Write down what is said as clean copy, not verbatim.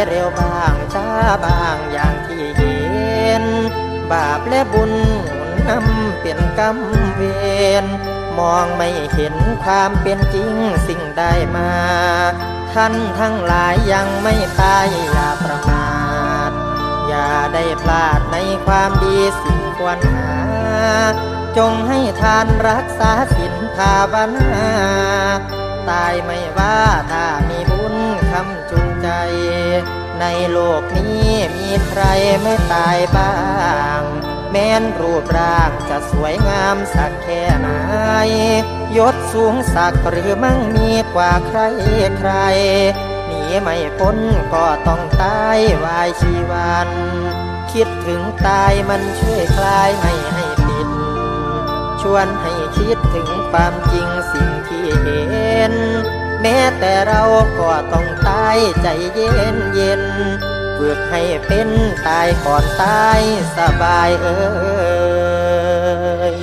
เร็วบ้างช้าบ้างอย่างที่เห็นบาปและบุญหนุนนำเป็นกรรมเวรมองไม่เห็นความเป็นจริงสิ่งใดมาท่านทั้งหลายยังไม่ตายอย่าประมาทอย่าได้พลาดในความดีสิ่งควรหาจงให้ทานรักษาศีลภาวนาตายไม่ว่าถ้ามีบุญคำจูงใจในโลกนี้มีใครไม่ตายบ้างแม้นรูปร่างจะสวยงามสักแค่ไหนยศสูงสักหรือมั่งมีกว่าใครใครหนีไม่พ้นก็ต้องตายวายชีวันคิดถึงตายมันช่วยคลายไม่ให้ปิดชวนให้คิดถึงความจริงสิ่งที่เห็นแม้แต่เราก็ต้องตายใจเย็นเย็นฝึกให้เป็นตายก่อนตายสบายเอ่ย